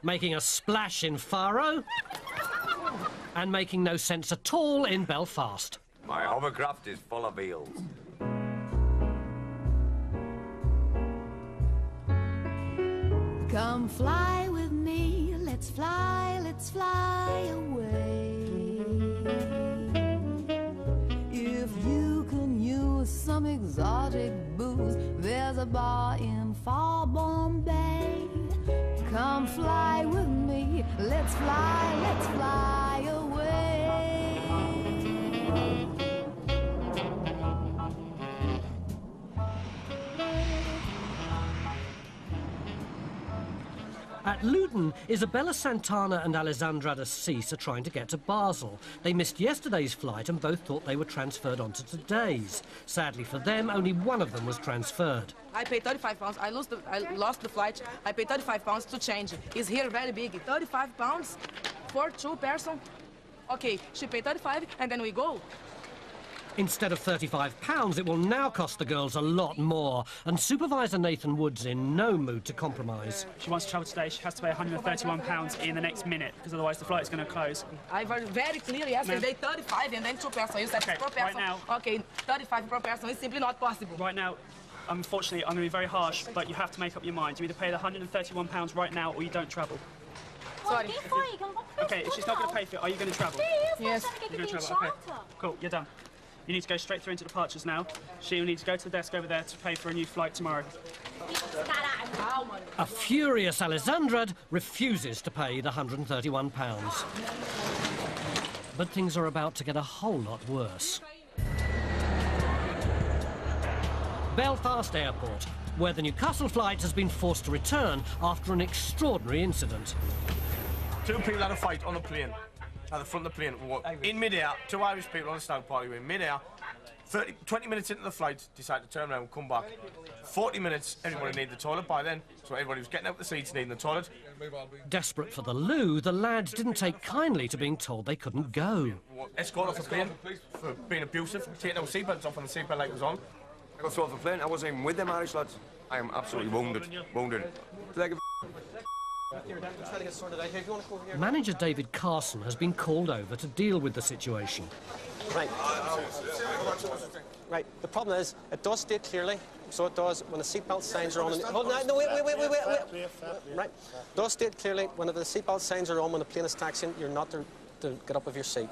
making a splash in Faro, and making no sense at all in Belfast. My hovercraft is full of eels. Come fly with me, let's fly away. If you can use some exotic booze, there's a bar in far Bombay. Come fly with me, let's fly away. At Luton, Isabella Santana and Alessandra de Cis are trying to get to Basel. They missed yesterday's flight and both thought they were transferred onto today's. Sadly for them, only one of them was transferred. I paid £35. I lost the flight. I paid £35 to change. It's here very big. £35 for two person. Okay, she paid 35 and then we go. Instead of £35, it will now cost the girls a lot more, and Supervisor Nathan Wood's in no mood to compromise. She wants to travel today, she has to pay £131 in the next minute, because otherwise the flight's going to close. I was very clear yesterday, 35 and then two person. You said okay, per person. Right now, okay, 35 per person is simply not possible. Right now, unfortunately, I'm going to be very harsh, but you have to make up your mind. You either pay the £131 right now or you don't travel. Sorry. Okay, if she's not going to pay for it, are you going to travel? Yes. You're going to travel, okay. Cool, you're done. You need to go straight through into departures now. She will need to go to the desk over there to pay for a new flight tomorrow. A furious Alessandra refuses to pay the £131. But things are about to get a whole lot worse. Belfast Airport, where the Newcastle flight has been forced to return after an extraordinary incident. Two people had a fight on the plane. At the front of the plane, in mid-air, two Irish people on the stag party were in mid-air. 20 minutes into the flight, decided to turn around and come back. 40 minutes, everybody needed the toilet by then, so everybody was getting out the seats needing the toilet. Desperate for the loo, the lads didn't take kindly to being told they couldn't go. Escort off the plane for being abusive, taking our seatbelts off when the seatbelt light was on. I got thrown off the plane. I wasn't even with them Irish lads. I am absolutely wounded. Manager David Carson has been called over to deal with the situation. Right, the problem is, it does state clearly, so it does, when the seatbelt signs are on... wait. Right, it does state clearly, when the seatbelt signs are on, when the plane is taxiing, you're not to get up of your seat.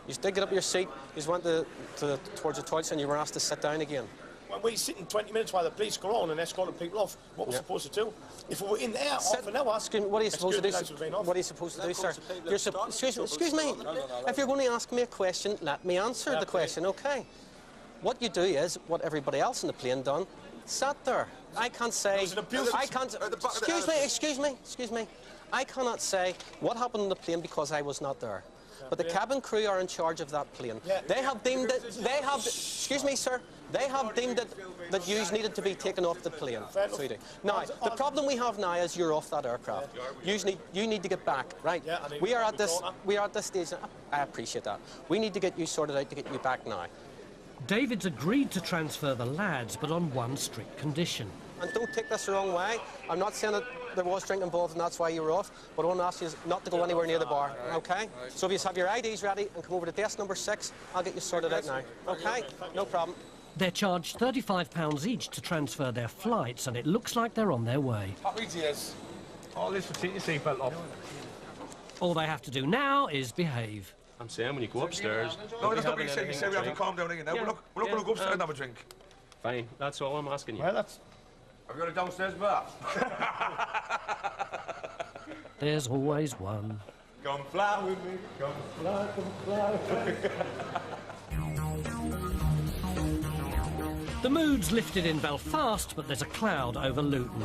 You did get up your seat, you went towards the toilets and you were asked to sit down again. When we sit in 20 minutes while the police go on and escorting people off, what we're supposed to do? If we were in there half an hour... Excuse me, what are you supposed to do? What are you supposed to do, sir? Excuse me. If you're going to ask me a question, let me answer the question, OK? What you do is what everybody else in the plane done. Sat there. I can't say... I can't... Excuse me. I cannot say what happened on the plane because I was not there. But the cabin crew are in charge of that plane. They have deemed it... Excuse me, sir. They have deemed it that you needed to be taken off the plane. Now, the problem we have now is you're off that aircraft. You need to get back, right? We are at this stage. I appreciate that. We need to get you sorted out to get you back now. David's agreed to transfer the lads, but on one strict condition. And don't take this the wrong way. I'm not saying that there was drink involved and that's why you were off, but I want to ask you not to go anywhere near the bar, OK? So if you have your IDs ready and come over to desk number 6, I'll get you sorted out now, OK? No problem. They're charged £35 each to transfer their flights, and it looks like they're on their way. Happy days. All this for taking your seatbelt off. All they have to do now is behave. I'm saying when you go upstairs... No, that's not what you said. You said we have to calm down again now. We're not going to go upstairs and have a drink. Fine, that's all I'm asking you. Well, that's... Have you got a downstairs bar? There's always one. Come fly with me, come fly. The mood's lifted in Belfast, but there's a cloud over Luton.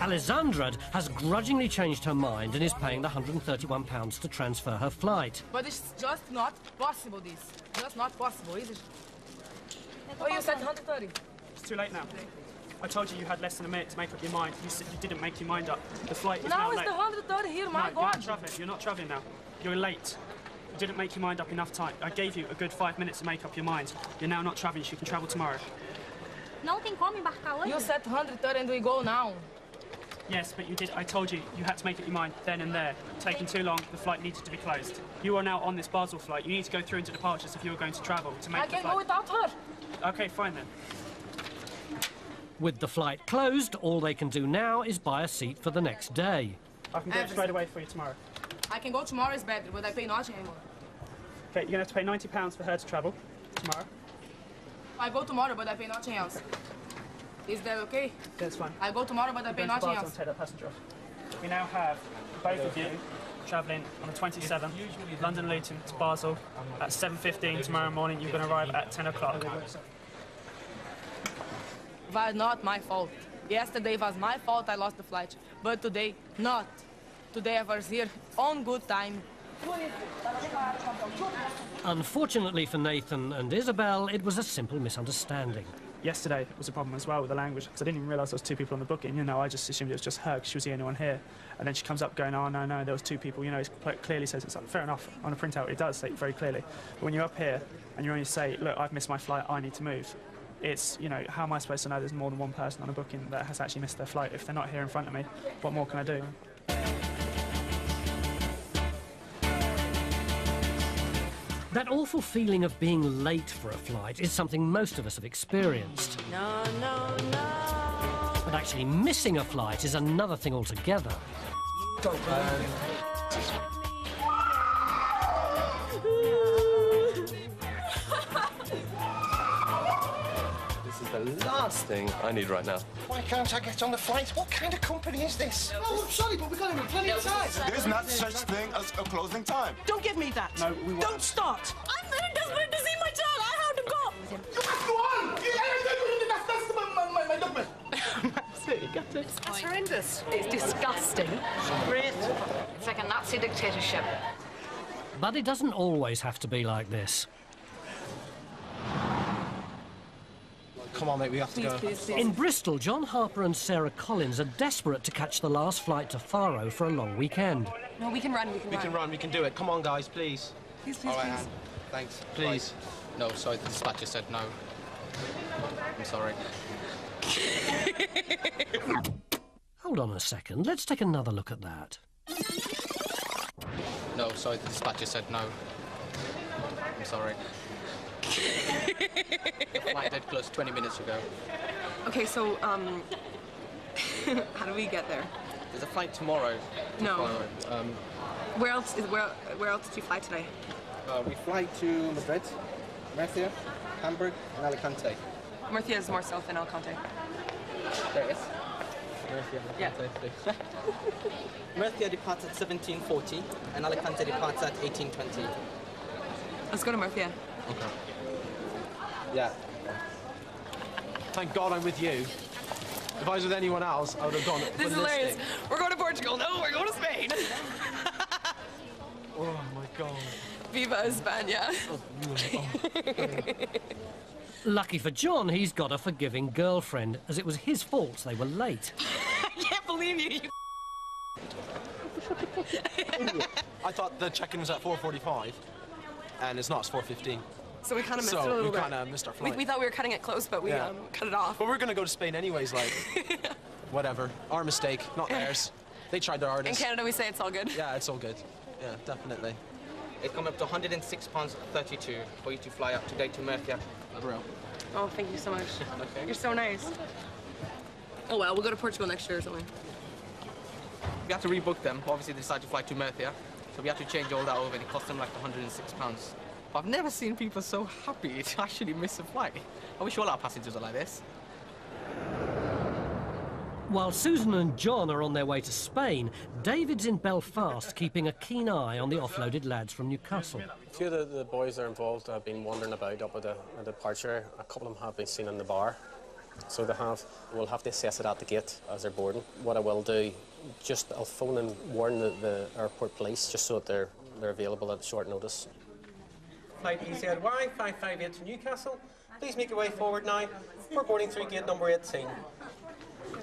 Alessandra has grudgingly changed her mind and is paying the £131 to transfer her flight. But it's just not possible, this. Just not possible, is it? Oh, you said 130. It's too late now. I told you had less than a minute to make up your mind. You said you didn't make your mind up. The flight is now late. Now it's the 130 here, my God. You're not travelling now. You're late. You didn't make your mind up enough time. I gave you a good 5 minutes to make up your mind. You're now not travelling, so you can travel tomorrow. Não tem como embarcar hoje? You said 130 and we go now. Yes, but you did. I told you, you had to make up your mind then and there. Taking too long, the flight needed to be closed. You are now on this Basel flight. You need to go through into departures if you were going to travel to make I the can't flight. go without her. Okay, fine then. With the flight closed, all they can do now is buy a seat for the next day. I can go straight away for you tomorrow. I can go tomorrow is better, but I pay nothing anymore. Okay, you're going to have to pay £90 for her to travel tomorrow. I go tomorrow, but I pay nothing else. Is that okay? That's fine. I go tomorrow, but I pay Go to nothing Basel else. and take that passenger off. We now have both of you travelling on the 27th, London Luton to Basel at 7:15 tomorrow morning. You're going to arrive at 10 o'clock. Was not my fault. Yesterday was my fault, I lost the flight. But today, not. Today I was here on good time. Unfortunately for Nathan and Isabel, it was a simple misunderstanding. Yesterday was a problem as well with the language, because I didn't even realise there was two people on the booking. You know, I just assumed it was just her because she was the only one here. And then she comes up going, oh, no, there was two people. You know, it clearly says it's like, fair enough. On a printout, it does say it very clearly. But when you're up here and you only say, look, I've missed my flight, I need to move. It's, you know, how am I supposed to know there's more than one person on a booking that has actually missed their flight? If they're not here in front of me, what more can I do? That awful feeling of being late for a flight is something most of us have experienced. No. But actually missing a flight is another thing altogether. This is the last thing I need right now. Why can't I get on the flight? What kind of company is this? Oh, I'm sorry, but we've got him in plenty of time. There's not such thing as a closing time. Don't give me that. No, we won't. Don't start. I'm very desperate to see my child. I have to go. You must go on! That's my document. That's horrendous. It's disgusting. Great. It's like a Nazi dictatorship. But it doesn't always have to be like this. Come on, mate, we have to go. Please. In Bristol, John Harper and Sarah Collins are desperate to catch the last flight to Faro for a long weekend. No, we can run, We can run, we can do it. Come on, guys, please. Please. All right, Anne. Thanks. Please. No, sorry, the dispatcher said no. I'm sorry. Hold on a second, let's take another look at that. No, sorry, the dispatcher said no. I'm sorry. The flight did close 20 minutes ago. Okay, so, how do we get there? There's a flight tomorrow. No. Faro. Where else did you fly today? We fly to Madrid, Murcia, Hamburg, and Alicante. Murcia is more south than Alicante. There it is. Yeah. Murcia departs at 17:40 and Alicante departs at 18:20. Let's go to Murcia. Okay. Yeah. Thank God I'm with you. If I was with anyone else, I would have gone. This is hilarious. We're going to Portugal. No, we're going to Spain. Oh my God. Viva España. Lucky for John, he's got a forgiving girlfriend, as it was his fault they were late. I can't believe you. I thought the check-in was at 4:45, and it's not. It's 4:15. So we kind of missed it a little we bit. kind of missed our flight. We thought we were cutting it close, but we cut it off. But we're gonna go to Spain anyways. Like, whatever. Our mistake, not theirs. They tried their In hardest. Canada, we say it's all good. Yeah, it's all good. Yeah, definitely. It's come up to £106.32 for you to fly up today to Murcia. Bro. Oh, thank you so much. Okay. You're so nice. Oh, well, we'll go to Portugal next year or something. We have to rebook them. Obviously, they decided to fly to Murcia, so we have to change all that over, and it cost them like £106. But I've never seen people so happy to actually miss a flight. I wish all our passengers are like this. While Susan and John are on their way to Spain, David's in Belfast keeping a keen eye on the offloaded lads from Newcastle. A few of the boys that are involved have been wandering about up at the departure. A couple of them have been seen in the bar. So we'll have to assess it at the gate as they're boarding. What I will do, I'll phone and warn the airport police just so that they're available at short notice. Flight Easyjet Y558 to Newcastle. Please make your way forward now. We're boarding through gate number 18.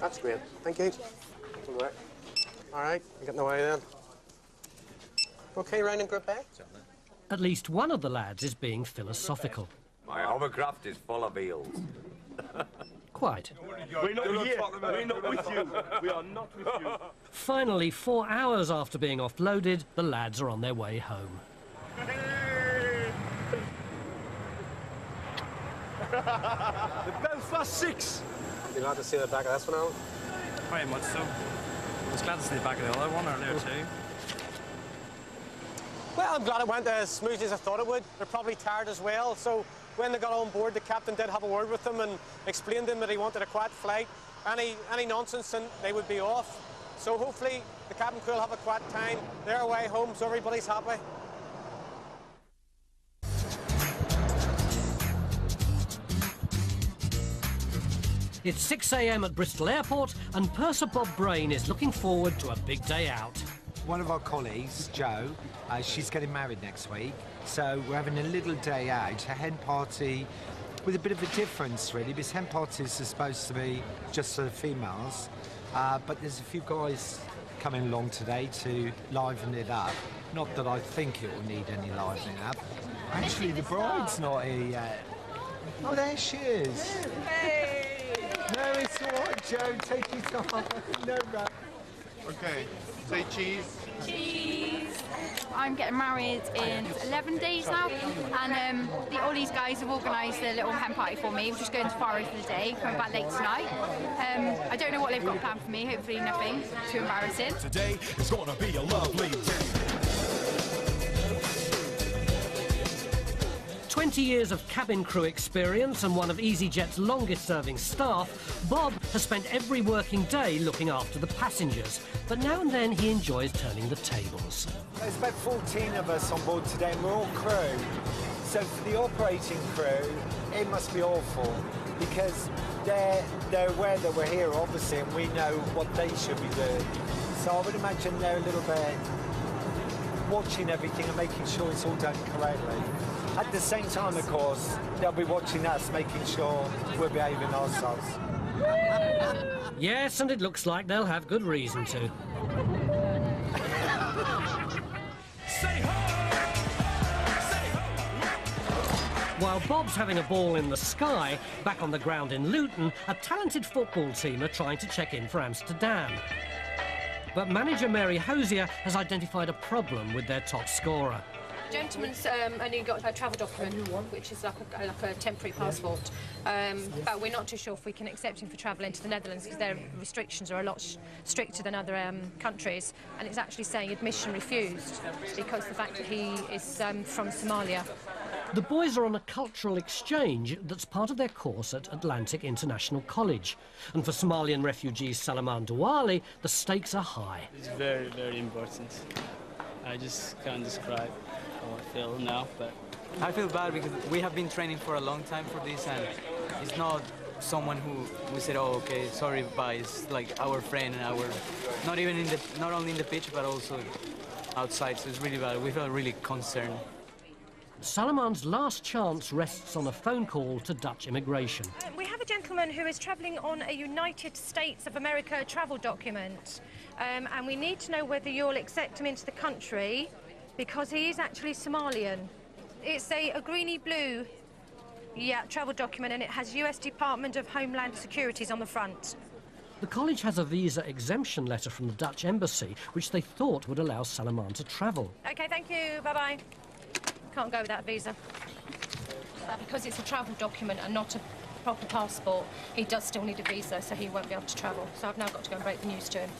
That's great. Thank you. All right, I'm getting away then. Okay, round in group A. At least one of the lads is being philosophical. My hovercraft is full of eels. Quite. We're not here. We're not with you. We are not with you. Finally, 4 hours after being offloaded, the lads are on their way home. The Belfast 6. You glad to see the back of this one, Alan? Very much so. I was glad to see the back of the other one earlier too. Well, I'm glad it went as smoothly as I thought it would. They're probably tired as well, so when they got on board, the captain did have a word with them and explained to them that he wanted a quiet flight. Any nonsense and they would be off. So hopefully the cabin crew will have a quiet time. They're away home, so everybody's happy. It's 6 a.m. at Bristol Airport, and Purser Bob Brain is looking forward to a big day out. One of our colleagues, Jo, she's getting married next week, so we're having a little day out, a hen party with a bit of a difference, really, because hen parties are supposed to be just for the females, but there's a few guys coming along today to liven it up. Not that I think it will need any livening up. Actually, the bride's not here yet. Oh, there she is. Hey! No, it's all right, Jo. Take your time. No rush. Okay. Say cheese. Cheese. I'm getting married in 11 days now, and all these guys have organised a little hen party for me. We're just going to Faro for the day, coming back late tonight. I don't know what they've got planned for me. Hopefully nothing too embarrassing. Today is going to be a lovely day. 20 years of cabin crew experience and one of Easyjet's longest-serving staff, Bob has spent every working day looking after the passengers, but now and then he enjoys turning the tables. There's about 14 of us on board today, and we're all crew. So for the operating crew, it must be awful, because they're aware that we're here, obviously, and we know what they should be doing. So I would imagine they're a little bit watching everything and making sure it's all done correctly. At the same time, of course, they'll be watching us, making sure we're behaving ourselves. Yes, and it looks like they'll have good reason to. While Bob's having a ball in the sky, back on the ground in Luton, a talented football team are trying to check in for Amsterdam. But manager Mary Hosier has identified a problem with their top scorer. The gentleman's only got a travel document, which is like a temporary passport, but we're not too sure if we can accept him for travel into the Netherlands because their restrictions are a lot stricter than other countries, and it's actually saying admission refused because of the fact that he is from Somalia. The boys are on a cultural exchange that's part of their course at Atlantic International College, and for Somalian refugee Salaman Douali, the stakes are high. It's very, very important. I just can't describe how I feel now, but I feel bad because we have been training for a long time for this, and it's not someone who we said, oh, okay, sorry, bye. It's like our friend and our, not only in the pitch, but also outside, so it's really bad. We feel really concerned. Salaman's last chance rests on a phone call to Dutch immigration. We have a gentleman who is travelling on a United States of America travel document, and we need to know whether you'll accept him into the country because he is actually Somalian. It's a greeny blue, travel document, and it has US Department of Homeland Securities on the front. The college has a visa exemption letter from the Dutch embassy, which they thought would allow Salaman to travel. OK, thank you. Bye-bye. Can't go without a visa. Because it's a travel document and not a proper passport, he does still need a visa, so he won't be able to travel. So I've now got to go and break the news to him.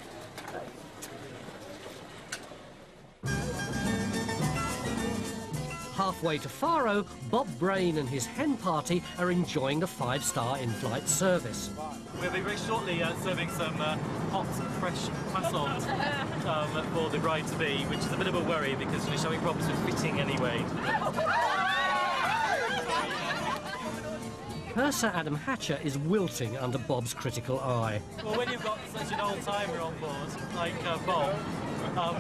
Halfway to Faro, Bob Brain and his hen party are enjoying the 5-star in-flight service. We'll be very shortly serving some hot, fresh croissant for the bride-to-be, which is a bit of a worry because we're showing problems with fitting anyway. Purser Adam Hatcher is wilting under Bob's critical eye. Well, when you've got such an old-timer on board, like Bob,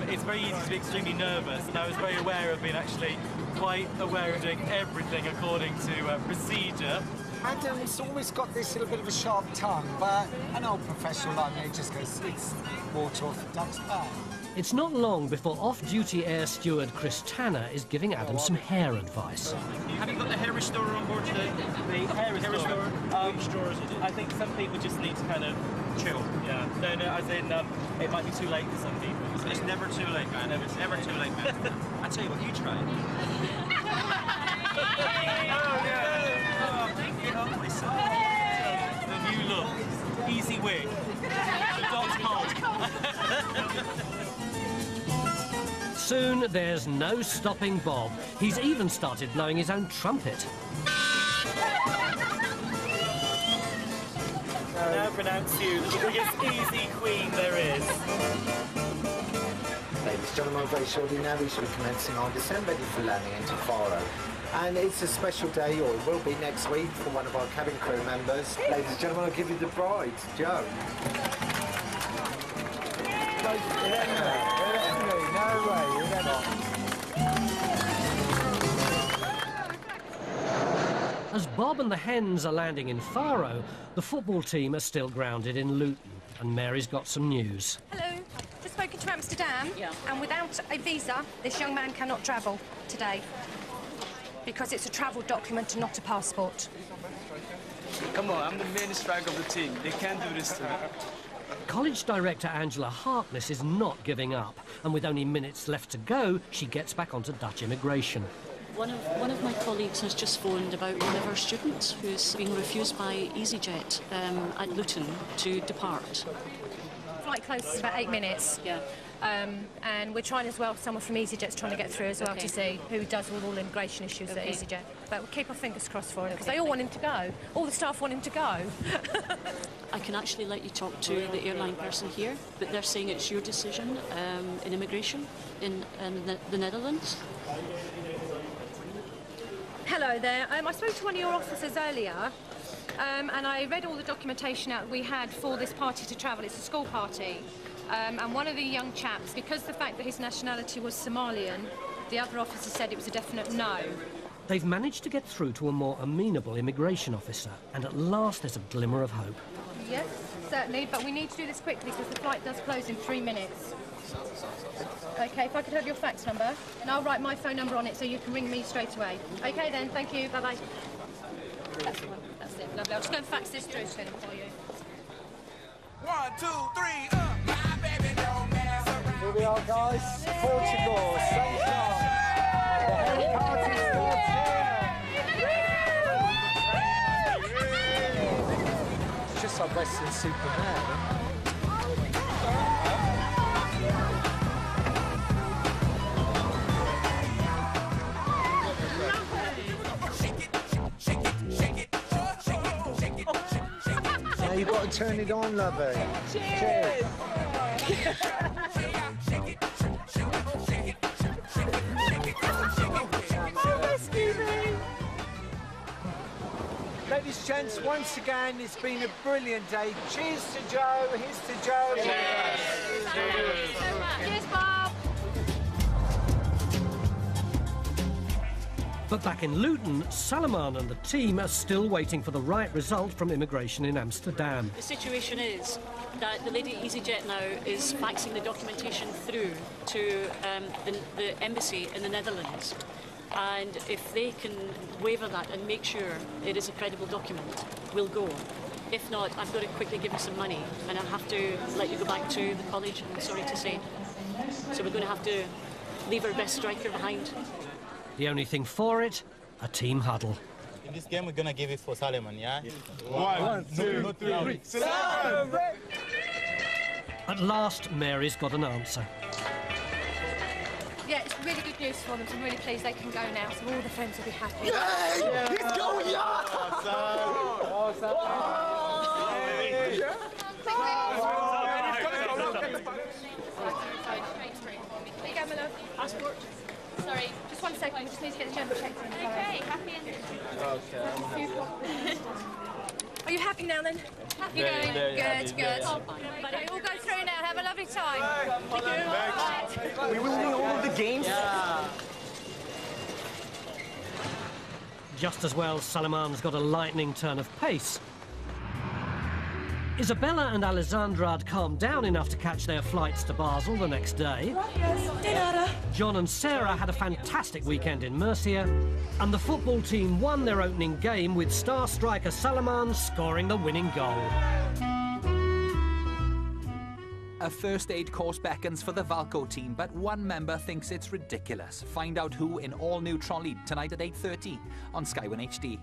it's very easy to be extremely nervous, and I was very aware of being actually quite aware of doing everything according to procedure. Adam's always got this little bit of a sharp tongue, but an old professional like me just goes, it's water off the duck's back. It's not long before off-duty air steward Chris Tanner is giving Adam some hair advice. Have you got the hair restorer on board today? The hair restorer? Which drawers is it? I think some people just need to kind of chill. Yeah. No, as in, it might be too late for some people. It's never too late, man. It's never too late, man. I tell you what, you try it. Thank you. The new look. Easy wig. The dog's cold. Soon there's no stopping Bob. He's even started blowing his own trumpet. Now pronounce you the biggest easy queen there is. Ladies and gentlemen, very shortly now we shall be commencing our descent ready for landing into Faro. And it's a special day, or it will be next week, for one of our cabin crew members. Ladies and gentlemen, I'll give you the bride, Joe. As Bob and the hens are landing in Faro, the football team are still grounded in Luton, and Mary's got some news. Hello. Just spoken to Amsterdam, and without a visa, this young man cannot travel today. Because it's a travel document and not a passport. Come on, I'm the main striker of the team. They can't do this to me. College director Angela Harkness is not giving up, and with only minutes left to go, she gets back onto Dutch immigration. One of my colleagues has just phoned about one of our students who's been refused by Easyjet at Luton to depart. Flight closes about 8 minutes. Yeah. And we're trying as well, someone from EasyJet's trying to get through as well to see who does with all immigration issues at EasyJet. But we'll keep our fingers crossed for it, because they all want him to go. All the staff want him to go. I can actually let you talk to the airline person here, but they're saying it's your decision in immigration in the Netherlands. Hello there. I spoke to one of your officers earlier, and I read all the documentation out we had for this party to travel. It's a school party. And one of the young chaps, because the fact that his nationality was Somalian, the other officer said it was a definite no. They've managed to get through to a more amenable immigration officer, and at last there's a glimmer of hope. Yes, certainly, but we need to do this quickly because the flight does close in 3 minutes. OK, if I could have your fax number, and I'll write my phone number on it so you can ring me straight away. OK then, thank you, bye-bye. That's the one, that's it, lovely. I'll just go and fax this through to him for you. 1, 2, 3, my baby don't mess around. Here we are, guys. Portugal, St. John. The hen party starts here. It's just like Western Superman. Now you've got to turn it on, lovey. Cheers. Ladies and gents, once again, it's been a brilliant day. Cheers to Joe. Here's to Joe. Cheers. Cheers, Bob. But back in Luton, Salomon and the team are still waiting for the right result from immigration in Amsterdam. The situation is that the lady at Easyjet now is faxing the documentation through to the embassy in the Netherlands. And if they can waiver that and make sure it is a credible document, we'll go. If not, I've got to quickly give you some money, and I'll have to let you go back to the college, I'm sorry to say. So we're going to have to leave our best striker behind. The only thing for it, a team huddle. In this game, we're going to give it for Salomon, yeah? 1, 2, 3, Salomon! At last, Mary's got an answer. Yeah, it's really good news for them. So I'm really pleased they can go now, so all the friends will be happy. Yay! He's going, yeah! Here you go, my love. Passport. Sorry, just 1 second. We just need to get the jumbo checked in. Okay, happy ending. Okay. Are you happy now then? Happy going? Good. Okay, we'll go through now. Have a lovely time. Thank you. We will win all of the games. The Just as well, Salaman's got a lightning turn of pace. Isabella and Alessandra had calmed down enough to catch their flights to Basel the next day. John and Sarah had a fantastic weekend in Murcia. And the football team won their opening game with star striker Salaman scoring the winning goal. A first aid course beckons for the Valco team, but one member thinks it's ridiculous. Find out who in all new Trolley tonight at 8:30 on Sky 1 HD.